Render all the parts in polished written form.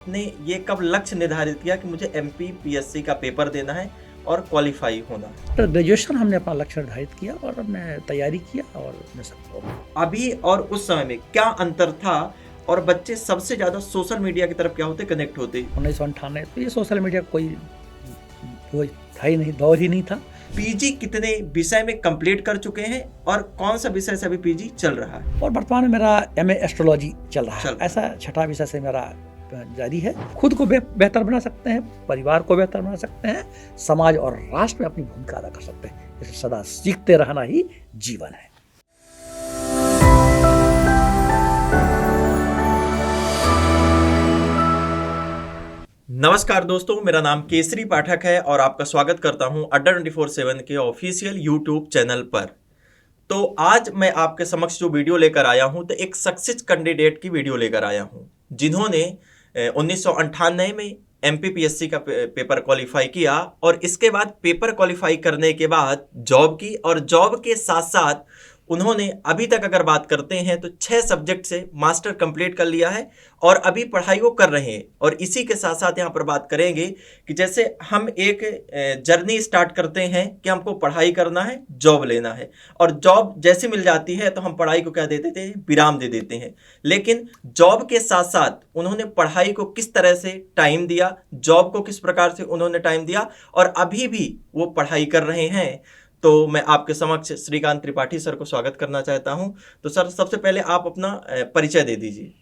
ने ये कब लक्ष्य निर्धारित किया कि मुझे एमपीपीएससी का पेपर देना है और क्वालिफाई होना है? तो ग्रेजुएशन हमने अपना लक्ष्य निर्धारित किया और हमने तैयारी किया और मैं सफल हो गया। अभी और उस समय में क्या अंतर था और बच्चे सबसे ज़्यादा सोशल मीडिया की तरफ क्या होते कनेक्ट होते? 1998 तो ये सोशल मीडिया कोई वो था ही नहीं, दौर ही नहीं था। पीजी कितने विषय में कंप्लीट कर चुके हैं और कौन सा विषय से अभी पीजी चल रहा है? और वर्तमान में मेरा एमए एस्ट्रोलॉजी चल रहा है। चल रहा है। ऐसा छठा विषय से मेरा जारी है। खुद को बेहतर बना सकते हैं, परिवार को बेहतर बना सकते हैं, समाज और राष्ट्र में अपनी भूमिका अदा कर सकते हैं। इसे सदा सीखते रहना ही जीवन है। नमस्कार दोस्तों, मेरा नाम केसरी पाठक है और आपका स्वागत करता हूं अड्डा 24/7 के ऑफिशियल यूट्यूब चैनल पर। तो आज मैं आपके समक्ष जो वीडियो लेकर आया हूं तो एक सक्सेस कैंडिडेट की वीडियो लेकर आया हूं जिन्होंने 1998 में एमपीपीएससी का पेपर क्वालिफाई किया और इसके बाद पेपर क्वालिफाई करने के बाद जॉब की और जॉब के साथ साथ उन्होंने अभी तक अगर बात करते हैं तो 6 सब्जेक्ट से मास्टर कंप्लीट कर लिया है और अभी पढ़ाई वो कर रहे हैं। और इसी के साथ साथ यहाँ पर बात करेंगे कि जैसे हम एक जर्नी स्टार्ट करते हैं कि हमको पढ़ाई करना है, जॉब लेना है और जॉब जैसे मिल जाती है तो हम पढ़ाई को क्या दे देते हैं, विराम दे देते हैं। लेकिन जॉब के साथ साथ उन्होंने पढ़ाई को किस तरह से टाइम दिया, जॉब को किस प्रकार से उन्होंने टाइम दिया और अभी भी वो पढ़ाई कर रहे हैं। तो मैं आपके समक्ष श्रीकांत त्रिपाठी सर को स्वागत करना चाहता हूं। तो सर, सबसे पहले आप अपना परिचय दे दीजिए।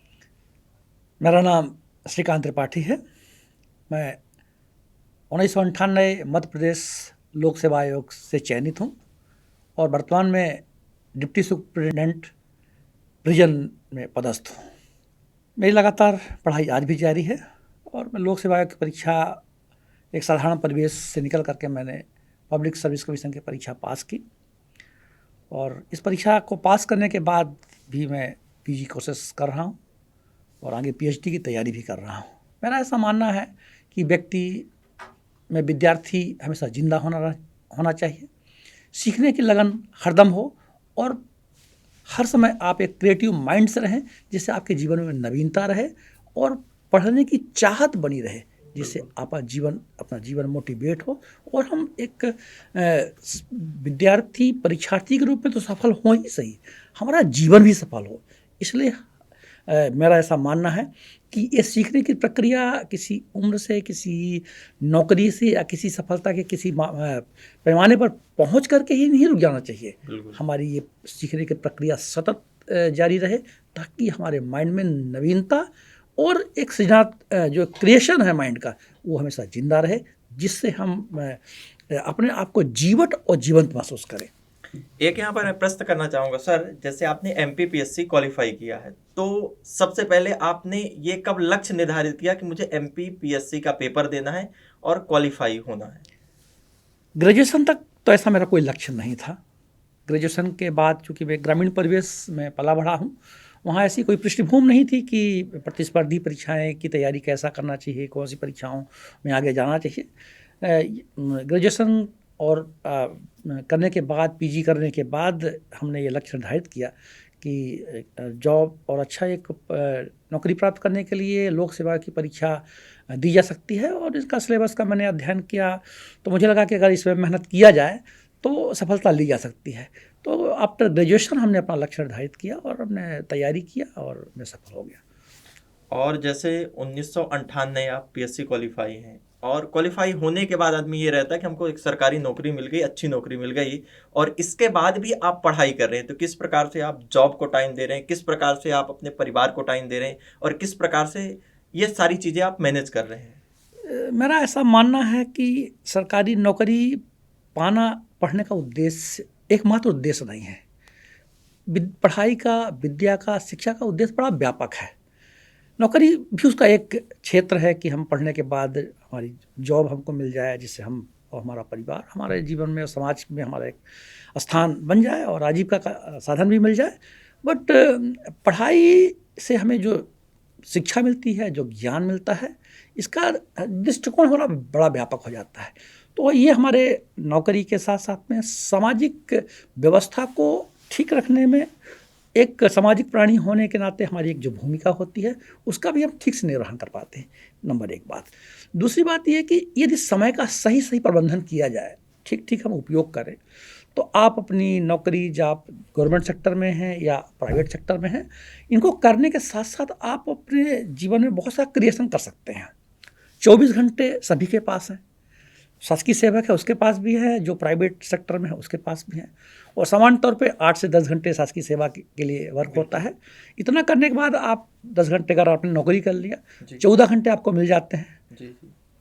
मेरा नाम श्रीकांत त्रिपाठी है। मैं 1998 मध्य प्रदेश लोक सेवा आयोग से चयनित हूँ और वर्तमान में डिप्टी सुपरिटेंडेंट प्रिजन में पदस्थ हूँ। मेरी लगातार पढ़ाई आज भी जारी है और मैं लोक सेवा आयोग की परीक्षा एक साधारण परिवेश से निकल करके मैंने पब्लिक सर्विस कमीशन की परीक्षा पास की और इस परीक्षा को पास करने के बाद भी मैं पीजी कोर्सेस कर रहा हूँ और आगे पीएचडी की तैयारी भी कर रहा हूँ। मेरा ऐसा मानना है कि व्यक्ति में विद्यार्थी हमेशा जिंदा होना चाहिए, सीखने की लगन हरदम हो और हर समय आप एक क्रिएटिव माइंड से रहें जिससे आपके जीवन में नवीनता रहे और पढ़ने की चाहत बनी रहे जिससे अपना जीवन मोटिवेट हो और हम एक विद्यार्थी परीक्षार्थी के रूप में तो सफल हो ही सही, हमारा जीवन भी सफल हो। इसलिए मेरा ऐसा मानना है कि ये सीखने की प्रक्रिया किसी उम्र से, किसी नौकरी से या किसी सफलता के किसी पैमाने पर पहुंच करके ही नहीं रुक जाना चाहिए। हमारी ये सीखने की प्रक्रिया सतत जारी रहे ताकि हमारे माइंड में नवीनता और एक जो क्रिएशन है माइंड का वो हमेशा जिंदा रहे जिससे हम अपने आप को जीवट और जीवंत महसूस करें। एक यहाँ पर मैं प्रश्न करना चाहूँगा सर, जैसे आपने एमपीपीएससी क्वालिफाई किया है तो सबसे पहले आपने ये कब लक्ष्य निर्धारित किया कि मुझे एमपीपीएससी का पेपर देना है और क्वालिफाई होना है? ग्रेजुएशन तक तो ऐसा मेरा कोई लक्ष्य नहीं था। ग्रेजुएशन के बाद चूँकि मैं ग्रामीण परिवेश में पला बढ़ा हूँ, वहाँ ऐसी कोई पृष्ठभूमि नहीं थी कि प्रतिस्पर्धी परीक्षाएं की तैयारी कैसा करना चाहिए, कौन सी परीक्षाओं में आगे जाना चाहिए। ग्रेजुएशन और करने के बाद, पीजी करने के बाद हमने ये लक्ष्य निर्धारित किया कि जॉब और अच्छा एक नौकरी प्राप्त करने के लिए लोक सेवा की परीक्षा दी जा सकती है और इसका सिलेबस का मैंने अध्ययन किया तो मुझे लगा कि अगर इसमें मेहनत किया जाए तो सफलता ली जा सकती है। तो आफ्टर ग्रेजुएशन हमने अपना लक्ष्य निर्धारित किया और हमने तैयारी किया और मैं सफल हो गया। और जैसे 1998 आप पीएससी क्वालिफाई हैं और क्वालिफाई होने के बाद आदमी ये रहता है कि हमको एक सरकारी नौकरी मिल गई, अच्छी नौकरी मिल गई और इसके बाद भी आप पढ़ाई कर रहे हैं, तो किस प्रकार से आप जॉब को टाइम दे रहे हैं, किस प्रकार से आप अपने परिवार को टाइम दे रहे हैं और किस प्रकार से ये सारी चीज़ें आप मैनेज कर रहे हैं? मेरा ऐसा मानना है कि सरकारी नौकरी पाना पढ़ने का उद्देश्य एकमात्र उद्देश्य नहीं है। पढ़ाई का, विद्या का, शिक्षा का उद्देश्य बड़ा व्यापक है। नौकरी भी उसका एक क्षेत्र है कि हम पढ़ने के बाद हमारी जॉब हमको मिल जाए जिससे हम और हमारा परिवार हमारे जीवन में और समाज में हमारा एक स्थान बन जाए और आजीविका का साधन भी मिल जाए। बट पढ़ाई से हमें जो शिक्षा मिलती है, जो ज्ञान मिलता है, इसका दृष्टिकोण हमारा बड़ा व्यापक हो जाता है। तो ये हमारे नौकरी के साथ साथ में सामाजिक व्यवस्था को ठीक रखने में एक सामाजिक प्राणी होने के नाते हमारी एक जो भूमिका होती है उसका भी हम ठीक से निर्वहन कर पाते हैं, नंबर एक बात। दूसरी बात यह कि यदि समय का सही सही प्रबंधन किया जाए, ठीक ठीक हम उपयोग करें, तो आप अपनी नौकरी, जब आप गवर्नमेंट सेक्टर में हैं या प्राइवेट सेक्टर में हैं, इनको करने के साथ साथ आप अपने जीवन में बहुत सारा क्रिएशन कर सकते हैं। 24 घंटे सभी के पास हैं, शासकीय सेवक है उसके पास भी है, जो प्राइवेट सेक्टर में है उसके पास भी है, और सामान्य तौर पे 8 से 10 घंटे शासकीय सेवा के लिए वर्क होता है। इतना करने के बाद आप 10 घंटे का आपने नौकरी कर लिया, 14 घंटे आपको मिल जाते हैं।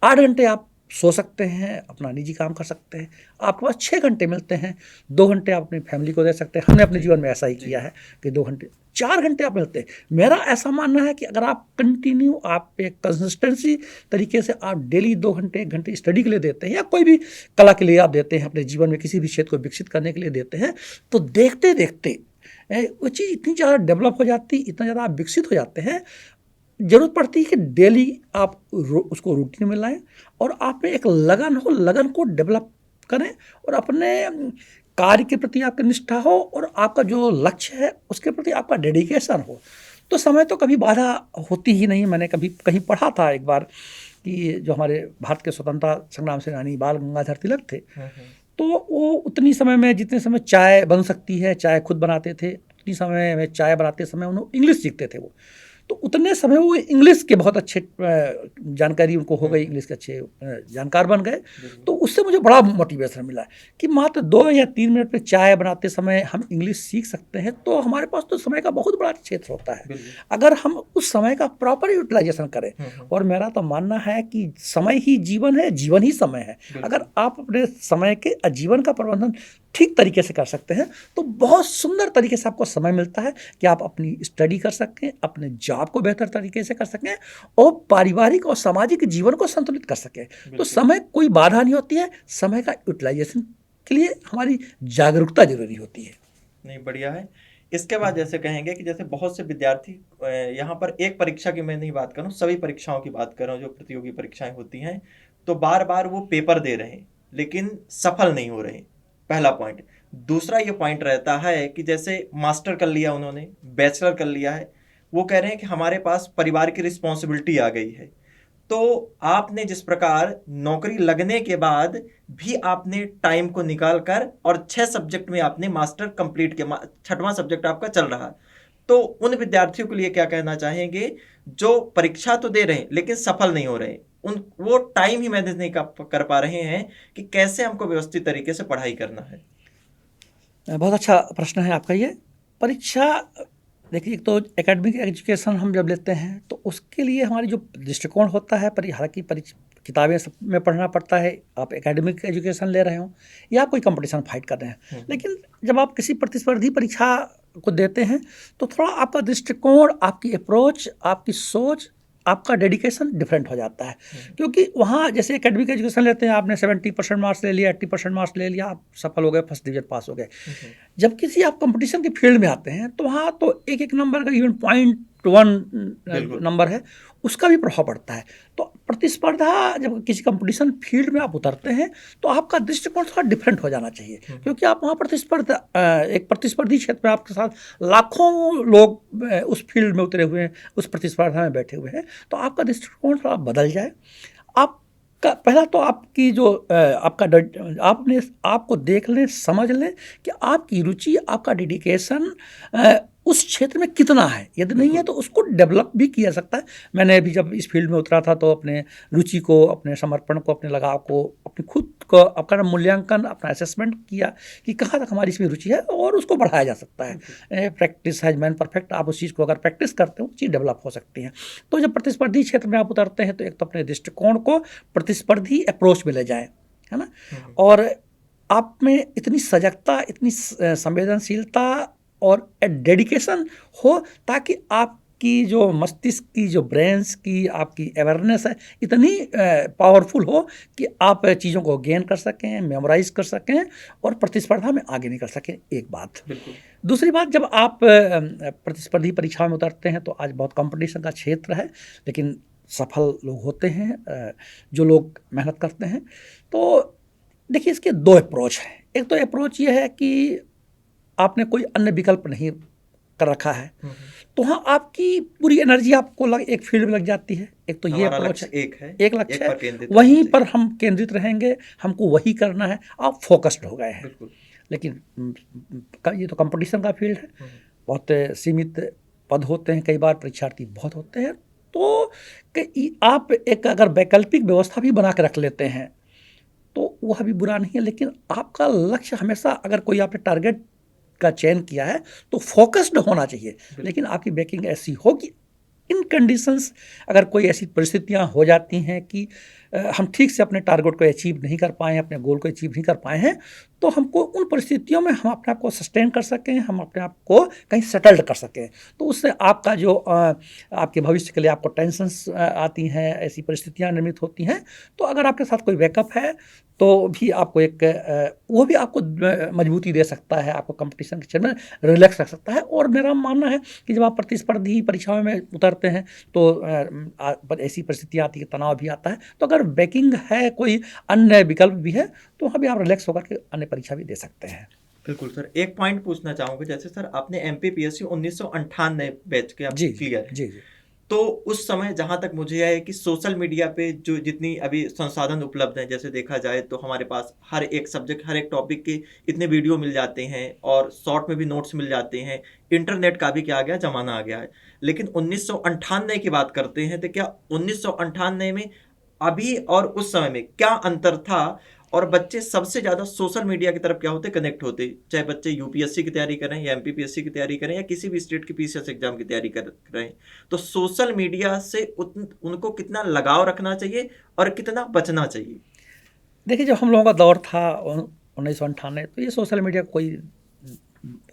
8 घंटे आप सो सकते हैं, अपना निजी काम कर सकते हैं, आपके पास 6 घंटे मिलते हैं। 2 घंटे आप अपनी फैमिली को दे सकते हैं। हमने अपने जीवन में ऐसा ही किया है कि 2 घंटे, 4 घंटे आप मिलते हैं। मेरा ऐसा मानना है कि अगर आप कंटिन्यू, आप एक कंसिस्टेंसी तरीके से आप डेली 2 घंटे 1 घंटे स्टडी के लिए देते हैं, या कोई भी कला के लिए आप देते हैं, अपने जीवन में किसी भी क्षेत्र को विकसित करने के लिए देते हैं, तो देखते देखते वो चीज़ इतनी ज़्यादा डेवलप हो जाती, इतना ज़्यादा आप विकसित हो जाते हैं, ज़रूरत पड़ती है कि डेली आप उसको रूटीन में लाएं और आप में एक लगन हो, लगन को डेवलप करें, और अपने कार्य के प्रति आपकी निष्ठा हो, और आपका जो लक्ष्य है उसके प्रति आपका डेडिकेशन हो, तो समय तो कभी बाधा होती ही नहीं। मैंने कभी कहीं पढ़ा था एक बार कि जो हमारे भारत के स्वतंत्रता संग्राम सेनानी बाल गंगाधर तिलक थे, तो वो उतनी समय में, जितने समय चाय बन सकती है, चाय खुद बनाते थे, उतनी समय में चाय बनाते समय उन्होंने इंग्लिश सीखते थे। वो तो उतने समय वो इंग्लिश के बहुत अच्छे जानकारी उनको हो गई, इंग्लिश के अच्छे जानकार बन गए। तो उससे मुझे बड़ा मोटिवेशन मिला कि मात्र 2 या 3 मिनट में चाय बनाते समय हम इंग्लिश सीख सकते हैं, तो हमारे पास तो समय का बहुत बड़ा क्षेत्र होता है अगर हम उस समय का प्रॉपर यूटिलाइजेशन करें। और मेरा तो मानना है कि समय ही जीवन है, जीवन ही समय है। अगर आप अपने समय के जीवन का प्रबंधन ठीक तरीके से कर सकते हैं, तो बहुत सुंदर तरीके से आपको समय मिलता है कि आप अपनी स्टडी कर सकें, अपने जॉब को बेहतर तरीके से कर सकें, और पारिवारिक और सामाजिक जीवन को संतुलित कर सकें। तो समय कोई बाधा नहीं होती है, समय का यूटिलाइजेशन के लिए हमारी जागरूकता जरूरी होती है। नहीं, बढ़िया है। इसके बाद जैसे कहेंगे कि जैसे बहुत से विद्यार्थी, यहाँ पर एक परीक्षा की मैं नहीं बात कर रहा हूँ, सभी परीक्षाओं की बात कर रहा हूँ, जो प्रतियोगी परीक्षाएं होती हैं, तो बार बार वो पेपर दे रहे हैं लेकिन सफल नहीं हो रहे, पहला पॉइंट। दूसरा ये पॉइंट रहता है कि जैसे मास्टर कर लिया उन्होंने, बैचलर कर लिया है, वो कह रहे हैं कि हमारे पास परिवार की रिस्पॉन्सिबिलिटी आ गई है। तो आपने जिस प्रकार नौकरी लगने के बाद भी आपने टाइम को निकाल कर और 6 सब्जेक्ट में आपने मास्टर कंप्लीट किया, 6वां सब्जेक्ट आपका चल रहा है, तो उन विद्यार्थियों के लिए क्या कहना चाहेंगे जो परीक्षा तो दे रहे हैं लेकिन सफल नहीं हो रहे, उन वो टाइम ही मैनेज नहीं कर पा रहे हैं कि कैसे हमको व्यवस्थित तरीके से पढ़ाई करना है? बहुत अच्छा प्रश्न है आपका ये। परीक्षा, देखिए, एक तो एकेडमिक एजुकेशन हम जब लेते हैं तो उसके लिए हमारी जो दृष्टिकोण होता है, हालांकि किताबें सब में पढ़ना पड़ता है, आप एकेडमिक एजुकेशन ले रहे हो या कोई कंपटीशन फाइट कर रहे हैं, लेकिन जब आप किसी प्रतिस्पर्धी परीक्षा को देते हैं तो थोड़ा आपका दृष्टिकोण, आपकी अप्रोच, आपकी सोच, आपका डेडिकेशन डिफरेंट हो जाता है। क्योंकि वहाँ जैसे एकेडमिक एजुकेशन लेते हैं, आपने 70% मार्क्स ले लिया, 80% मार्क्स ले लिया, आप सफल हो गए, फर्स्ट डिवीजन पास हो गए। जब किसी आप कंपटीशन के फील्ड में आते हैं तो वहाँ तो एक एक नंबर का, इवन 0.1 नंबर है, उसका भी प्रभाव पड़ता है। तो प्रतिस्पर्धा, जब किसी कंपटीशन फील्ड में आप उतरते हैं तो आपका दृष्टिकोण थोड़ा डिफरेंट हो जाना चाहिए, क्योंकि आप वहाँ एक प्रतिस्पर्धी क्षेत्र में आपके साथ लाखों लोग उस फील्ड में उतरे हुए हैं, उस प्रतिस्पर्धा में बैठे हुए हैं, तो आपका दृष्टिकोण थोड़ा बदल जाए। पहला तो आपकी जो आपने आपको देख लें, समझ लें कि आपकी रुचि, आपका डेडिकेशन उस क्षेत्र में कितना है। यदि नहीं है तो उसको डेवलप भी किया सकता है। मैंने अभी जब इस फील्ड में उतरा था तो अपने रुचि को, अपने समर्पण को, अपने लगाव को, अपने खुद को, अपना मूल्यांकन, अपना असेसमेंट किया कि कहाँ तक हमारी इसमें रुचि है और उसको बढ़ाया जा सकता है। प्रैक्टिस हैज मैन परफेक्ट, आप उस चीज़ को अगर प्रैक्टिस करते हो, चीज़ डेवलप हो सकती है। तो जब प्रतिस्पर्धी क्षेत्र में आप उतरते हैं तो एक तो अपने दृष्टिकोण को प्रतिस्पर्धी अप्रोच में ले जाएं, है ना, और आप में इतनी सजगता, इतनी संवेदनशीलता और डेडिकेशन हो ताकि आपकी जो मस्तिष्क की, जो ब्रेन्स की आपकी अवेयरनेस है, इतनी पावरफुल हो कि आप चीज़ों को गेन कर सकें, मेमोराइज कर सकें और प्रतिस्पर्धा में आगे निकल सकें। एक बात। दूसरी बात, जब आप प्रतिस्पर्धी परीक्षाओं में उतरते हैं तो आज बहुत कंपटीशन का क्षेत्र है, लेकिन सफल लोग होते हैं जो लोग मेहनत करते हैं। तो देखिए, इसके 2 अप्रोच हैं। एक तो अप्रोच ये है कि आपने कोई अन्य विकल्प नहीं कर रखा है, तो हाँ आपकी पूरी एनर्जी आपको एक फील्ड में लग जाती है। एक तो ये हमारा अप्रोच लक्ष्य है, एक लक्ष्य है, पर केंद्रित वहीं रहना पर चाहिए। हम केंद्रित रहेंगे, हमको वही करना है, आप फोकस्ड हो गए हैं। बिल्कुल। लेकिन ये तो कंपटीशन का फील्ड है, हम्म, बहुत सीमित पद होते हैं, कई बार परीक्षार्थी बहुत होते हैं, तो आप एक अगर वैकल्पिक व्यवस्था भी बना के रख लेते हैं तो वह भी बुरा नहीं है। लेकिन आपका लक्ष्य हमेशा, अगर कोई आपने टारगेट का चयन किया है तो फोकस्ड होना चाहिए। लेकिन आपकी बैकिंग ऐसी हो कि इन कंडीशंस, अगर कोई ऐसी परिस्थितियां हो जाती हैं कि हम ठीक से अपने टारगेट को अचीव नहीं कर पाए हैं, अपने गोल को अचीव नहीं कर पाए हैं, तो हमको उन परिस्थितियों में हम अपने आप को सस्टेन कर सकें, हम अपने आप को कहीं सेटल्ड कर सकें, तो उससे आपका जो आपके भविष्य के लिए आपको टेंशन्स आती हैं, ऐसी परिस्थितियां निर्मित होती हैं। तो अगर आपके साथ कोई बैकअप है तो भी आपको वो भी आपको मजबूती दे सकता है, आपको कंपटीशन के क्षेत्र में रिलैक्स रख सकता है। और मेरा मानना है कि जब आप प्रतिस्पर्धी परीक्षाओं में उतरते हैं तो ऐसी परिस्थितियाँ आती है, तनाव भी आता है, तो अगर बैकिंग है, कोई अन्य विकल्प भी है, तो वहाँ भी आप रिलैक्स होकर के अन्य परीक्षा भी दे सकते हैं। बिल्कुल सर, एक पॉइंट पूछना चाहूँगा, जैसे सर आपने MPPSC 1998 बैच के आप जी क्लियर है, जी जी तो उस समय जहाँ तक मुझे है कि सोशल मीडिया पे जो जितनी अभी संसाधन उपलब्ध हैं, जैसे देखा जाए तो हमारे पास हर एक सब्जेक्ट, हर एक टॉपिक के इतने वीडियो मिल जाते हैं और शॉर्ट में भी नोट्स मिल जाते हैं, इंटरनेट का भी क्या आ गया, जमाना आ गया है। लेकिन 1998 की बात करते हैं तो क्या 1998 में अभी और उस समय में क्या अंतर था, और बच्चे सबसे ज्यादा सोशल मीडिया की तरफ क्या होते, कनेक्ट होते, चाहे बच्चे यूपीएससी की तैयारी करें या एमपीपीएससी की तैयारी करें या किसी भी स्टेट की पीसीएस एग्जाम की तैयारी कर रहे हैं, तो सोशल मीडिया से उनको कितना लगाव रखना चाहिए और कितना बचना चाहिए? देखिए, जब हम लोगों का दौर था 1998, तो ये सोशल मीडिया कोई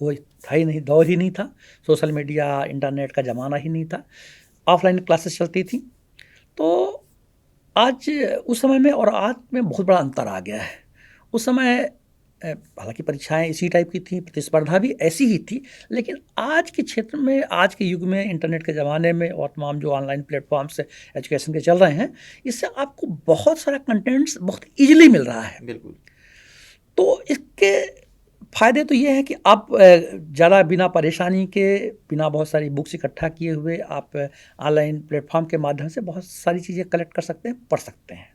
वो था ही नहीं, दौर ही नहीं था। सोशल मीडिया, इंटरनेट का ज़माना ही नहीं था, ऑफलाइन क्लासेस चलती थी। तो आज उस समय में और आज में बहुत बड़ा अंतर आ गया है। उस समय हालांकि परीक्षाएं इसी टाइप की थी, प्रतिस्पर्धा भी ऐसी ही थी, लेकिन आज के क्षेत्र में, आज के युग में, इंटरनेट के ज़माने में और तमाम जो ऑनलाइन प्लेटफॉर्म्स एजुकेशन के चल रहे हैं, इससे आपको बहुत सारा कंटेंट्स बहुत ईजिली मिल रहा है। बिल्कुल। तो इसके फ़ायदे तो ये हैं कि आप ज़्यादा बिना परेशानी के, बिना बहुत सारी बुक्स इकट्ठा किए हुए, आप ऑनलाइन प्लेटफॉर्म के माध्यम से बहुत सारी चीज़ें कलेक्ट कर सकते हैं, पढ़ सकते हैं।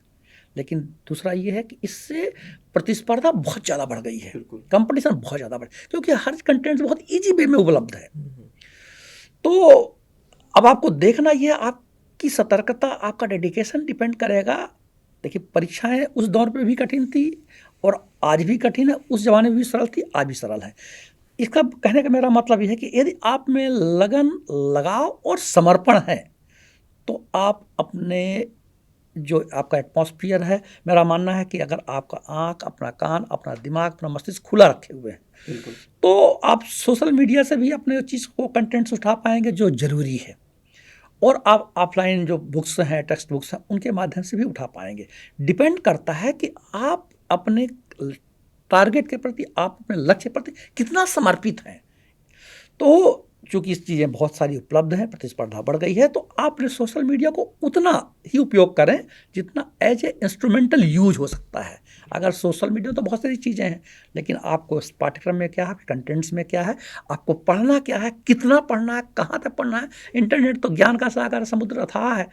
लेकिन दूसरा ये है कि इससे प्रतिस्पर्धा बहुत ज़्यादा बढ़ गई है, बिल्कुल। कंपटीशन बहुत ज़्यादा बढ़, क्योंकि हर कंटेंट बहुत ईजी वे में उपलब्ध है। तो अब आपको देखना ये, आपकी सतर्कता, आपका डेडिकेशन डिपेंड करेगा। देखिए, परीक्षाएं उस दौर पे भी कठिन थी और आज भी कठिन है, उस ज़माने में भी सरल थी, आज भी सरल है। इसका कहने का मेरा मतलब ये है कि यदि आप में लगन, लगाव और समर्पण है, तो आप अपने जो आपका एटमॉस्फियर है, मेरा मानना है कि अगर आपका आँख, अपना कान, अपना दिमाग, अपना मस्तिष्क खुला रखे हुए हैं, बिल्कुल। तो आप सोशल मीडिया से भी अपने चीज़ को, कंटेंट्स उठा पाएंगे जो ज़रूरी है, और आप ऑफलाइन जो बुक्स हैं, टेक्स्ट बुक्स हैं, उनके माध्यम से भी उठा पाएंगे। डिपेंड करता है कि आप अपने टारगेट के प्रति, आप अपने लक्ष्य के प्रति कितना समर्पित हैं। तो चूँकि इस चीज़ें बहुत सारी उपलब्ध हैं, प्रतिस्पर्धा बढ़ गई है, तो आपने सोशल मीडिया को उतना ही उपयोग करें जितना एज ए इंस्ट्रूमेंटल यूज हो सकता है। अगर सोशल मीडिया तो बहुत सारी चीज़ें हैं, लेकिन आपको इस पाठ्यक्रम में क्या है, कंटेंट्स में क्या है, आपको पढ़ना क्या है, कितना पढ़ना है, कहाँ तक पढ़ना है। इंटरनेट तो ज्ञान का सागर, समुद्र अथाह है,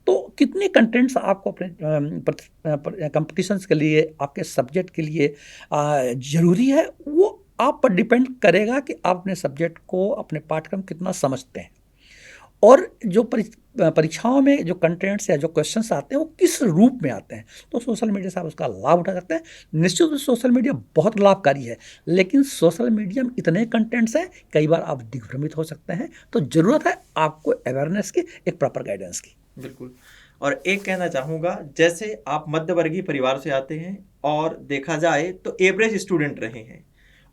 तो कितने कंटेंट्स आपको अपने कंपटीशंस के लिए, आपके सब्जेक्ट के लिए ज़रूरी है, वो आप पर डिपेंड करेगा कि आप अपने सब्जेक्ट को, अपने पाठ्यक्रम कितना समझते हैं, और जो परीक्षाओं में जो कंटेंट्स या जो क्वेश्चंस आते हैं वो किस रूप में आते हैं। तो सोशल मीडिया से आप उसका लाभ उठा सकते हैं। निश्चित रूप से सोशल मीडिया बहुत लाभकारी है, लेकिन सोशल मीडिया में इतने कंटेंट्स हैं, कई बार आप दिग्भ्रमित हो सकते हैं। तो ज़रूरत है आपको अवेयरनेस की, एक प्रॉपर गाइडेंस की। बिल्कुल। और एक कहना चाहूँगा, जैसे आप मध्यवर्गीय परिवार से आते हैं और देखा जाए तो एवरेज स्टूडेंट रहे हैं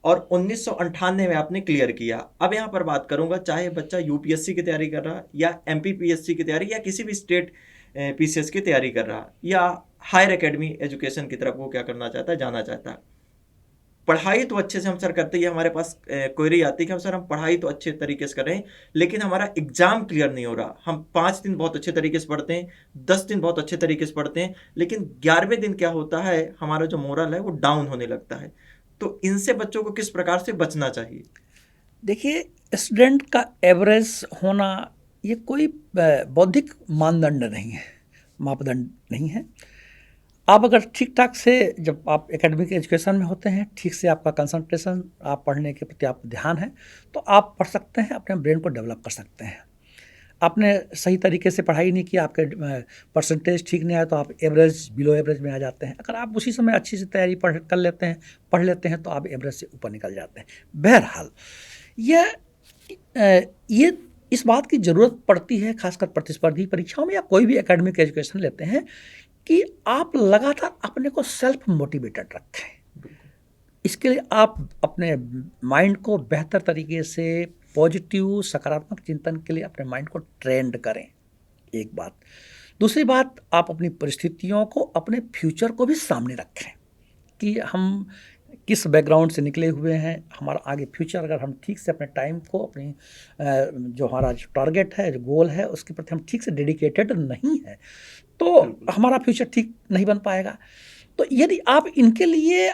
और 1998 में आपने क्लियर किया। अब यहाँ पर बात करूँगा, चाहे बच्चा यूपीएससी की तैयारी कर रहा या एमपीपीएससी की तैयारी या किसी भी स्टेट पीसीएस की तैयारी कर रहा या हायर एकेडमी एजुकेशन की तरफ वो क्या करना चाहता है, जाना चाहता है। पढ़ाई तो अच्छे से हम सर करते हैं, हमारे पास क्वेरी आती है कि हम सर हम पढ़ाई तो अच्छे तरीके से कर रहे हैं, लेकिन हमारा एग्जाम क्लियर नहीं हो रहा। हम 5 दिन बहुत अच्छे तरीके से पढ़ते हैं, 10 दिन बहुत अच्छे तरीके से पढ़ते हैं, लेकिन 11वें दिन क्या होता है, हमारा जो मोरल है वो डाउन होने लगता है। तो इनसे बच्चों को किस प्रकार से बचना चाहिए? देखिए, स्टूडेंट का एवरेज होना ये कोई बौद्धिक मानदंड नहीं है, मापदंड नहीं है। आप अगर ठीक ठाक से, जब आप एकेडमिक एजुकेशन में होते हैं, ठीक से आपका कंसंट्रेशन, आप पढ़ने के प्रति आप ध्यान है, तो आप पढ़ सकते हैं, अपने ब्रेन को डेवलप कर सकते हैं। आपने सही तरीके से पढ़ाई नहीं की, आपके परसेंटेज ठीक नहीं आया, तो आप एवरेज, बिलो एवरेज में आ जाते हैं। अगर आप उसी समय अच्छी से तैयारी पढ़ लेते हैं तो आप एवरेज से ऊपर निकल जाते हैं। बहरहाल ये इस बात की ज़रूरत पड़ती है, खासकर प्रतिस्पर्धी परीक्षाओं में या कोई भी एकेडमिक एजुकेशन लेते हैं, कि आप लगातार अपने को सेल्फ मोटिवेटेड रखें। इसके लिए आप अपने माइंड को बेहतर तरीके से पॉजिटिव, सकारात्मक चिंतन के लिए अपने माइंड को ट्रेंड करें, एक बात। दूसरी बात, आप अपनी परिस्थितियों को, अपने फ्यूचर को भी सामने रखें कि हम किस बैकग्राउंड से निकले हुए हैं, हमारा आगे फ्यूचर, अगर हम ठीक से अपने टाइम को, अपनी जो हमारा जो टारगेट है, जो गोल है, उसके प्रति हम ठीक से डेडिकेटेड नहीं है, तो हमारा फ्यूचर ठीक नहीं बन पाएगा। तो यदि आप इनके लिए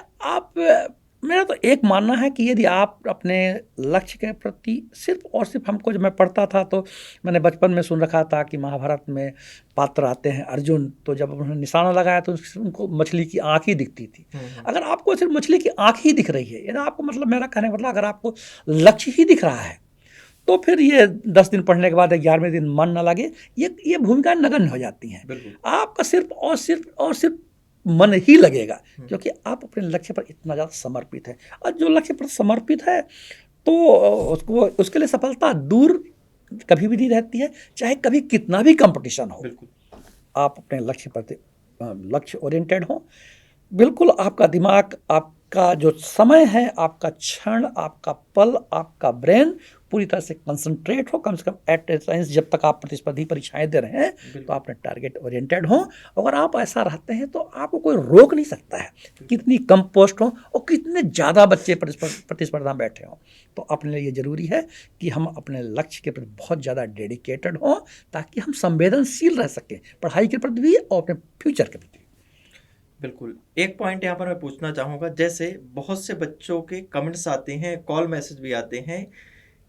मेरा तो एक मानना है कि यदि आप अपने लक्ष्य के प्रति सिर्फ और सिर्फ, हमको जब मैं पढ़ता था तो मैंने बचपन में सुन रखा था कि महाभारत में पात्र आते हैं अर्जुन, तो जब उन्होंने निशाना लगाया तो उनको मछली की आँख ही दिखती थी। अगर आपको सिर्फ मछली की आँख ही दिख रही है, यानी आपको, मतलब मेरा कहने का मतलब, अगर आपको लक्ष्य ही दिख रहा है, तो फिर ये 10 दिन पढ़ने के बाद 11वें दिन मन न लगे, ये भूमिकाएं नगण्य हो जाती हैं। आपका सिर्फ और सिर्फ मन ही लगेगा, क्योंकि आप अपने लक्ष्य पर इतना ज़्यादा समर्पित है। और जो लक्ष्य पर समर्पित है तो उसके लिए सफलता दूर कभी भी नहीं रहती है, चाहे कभी कितना भी कंपटीशन हो। आप अपने लक्ष्य ओरिएंटेड हो, बिल्कुल आपका दिमाग, आपका जो समय है, आपका क्षण, आपका पल, आपका ब्रेन पूरी तरह से कंसंट्रेट हो, कम से कम एट टाइम्स जब तक आप प्रतिस्पर्धी परीक्षाएं दे रहे हैं, तो आपने टारगेट ओरिएंटेड हो। अगर आप ऐसा रहते हैं तो आपको कोई रोक नहीं सकता है, कितनी कम पोस्ट हो और कितने ज़्यादा बच्चे प्रतिस्पर्धा में बैठे हों। तो अपने लिए ये ज़रूरी है कि हम अपने लक्ष्य के प्रति बहुत ज़्यादा डेडिकेटेड हों, ताकि हम संवेदनशील रह सकें, पढ़ाई के प्रति भी और अपने फ्यूचर के प्रति। बिल्कुल। एक पॉइंट यहाँ पर मैं पूछना चाहूँगा, जैसे बहुत से बच्चों के कमेंट्स आते हैं, कॉल मैसेज भी आते हैं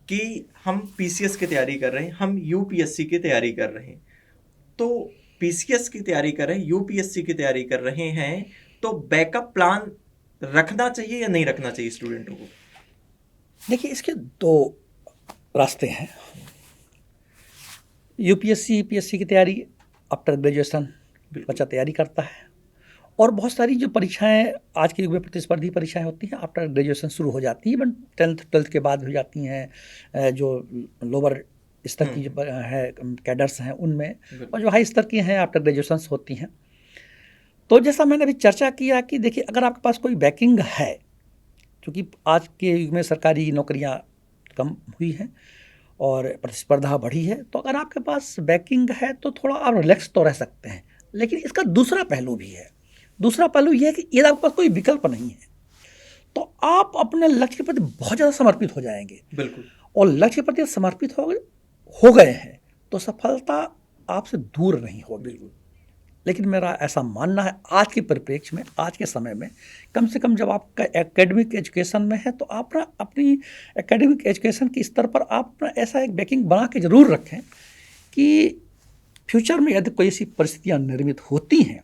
कि हम पीसीएस की तैयारी कर रहे हैं, हम यूपीएससी की तैयारी कर रहे हैं। तो पीसीएस की तैयारी कर रहे हैं, यूपीएससी की तैयारी कर रहे हैं, तो बैकअप प्लान रखना चाहिए या नहीं रखना चाहिए स्टूडेंटों को? देखिए, इसके 2 रास्ते हैं। यूपीएससी, यूपीएससी की तैयारी आफ्टर ग्रेजुएशन बच्चा तैयारी करता है, और बहुत सारी जो परीक्षाएं आज के युग में प्रतिस्पर्धी परीक्षाएं होती हैं, आफ्टर ग्रेजुएशन शुरू हो जाती हैं, बट 10th के बाद हो जाती हैं, जो लोअर स्तर की जो है कैडर्स हैं उनमें, और जो हाई स्तर की हैं आफ्टर ग्रेजुएशन होती हैं। तो जैसा मैंने अभी चर्चा किया कि देखिए, अगर आपके पास कोई बैकिंग है, क्योंकि आज के युग में सरकारी नौकरियां कम हुई हैं और प्रतिस्पर्धा बढ़ी है, तो अगर आपके पास बैकिंग है तो थोड़ा आप रिलैक्स तो रह सकते हैं। लेकिन इसका दूसरा पहलू भी है। दूसरा पहलू यह है कि यदि आपके पास कोई विकल्प नहीं है, तो आप अपने लक्ष्य के प्रति बहुत ज़्यादा समर्पित हो जाएंगे। बिल्कुल। और लक्ष्य के प्रति समर्पित हो गए हैं तो सफलता आपसे दूर नहीं होगी। बिल्कुल। लेकिन मेरा ऐसा मानना है, आज के परिप्रेक्ष्य में, आज के समय में, कम से कम जब आपका एकेडमिक एजुकेशन में है, तो आप ना अपनी एकेडमिक एजुकेशन के स्तर पर आप ना ऐसा एक बैकिंग बना के ज़रूर रखें कि फ्यूचर में यदि कोई ऐसी परिस्थितियाँ निर्मित होती हैं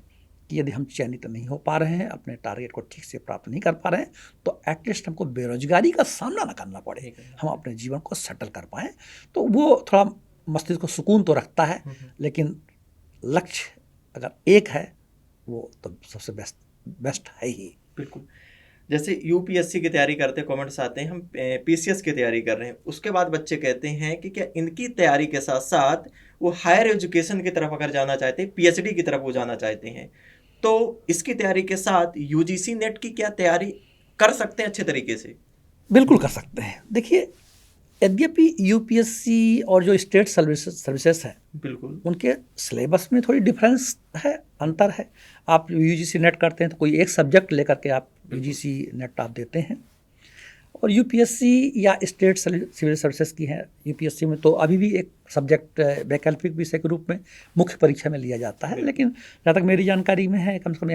कि यदि हम चयनित नहीं हो पा रहे हैं, अपने टारगेट को ठीक से प्राप्त नहीं कर पा रहे हैं, तो एटलीस्ट हमको बेरोजगारी का सामना ना करना पड़े, हम अपने जीवन को सेटल कर पाएँ। तो वो थोड़ा मस्तिष्क को सुकून तो रखता है, लेकिन लक्ष्य अगर एक है, वो तो सबसे बेस्ट है ही। बिल्कुल। जैसे यूपीएससी की तैयारी करते हैं, कमेंट्स आते हैं, हम पीसीएस की तैयारी कर रहे हैं, उसके बाद बच्चे कहते हैं कि क्या इनकी तैयारी के साथ साथ वो हायर एजुकेशन की तरफ अगर जाना चाहते हैं, पीएचडी की तरफ वो जाना चाहते हैं, तो इसकी तैयारी के साथ यूजीसी नेट की क्या तैयारी कर सकते हैं अच्छे तरीके से? बिल्कुल कर सकते हैं। देखिए, यद्यपि यूपीएससी और जो स्टेट सर्विसेज हैं, बिल्कुल उनके सिलेबस में थोड़ी डिफरेंस है, अंतर है। आप यूजीसी नेट करते हैं तो कोई एक सब्जेक्ट लेकर के आप यूजीसी नेट आप देते हैं, और यूपीएससी या स्टेट सिविल सर्विसेज की है, यूपीएससी में तो अभी भी एक सब्जेक्ट वैकल्पिक विषय के रूप में मुख्य परीक्षा में लिया जाता है। लेकिन जहाँ तक मेरी जानकारी में है, कम से कम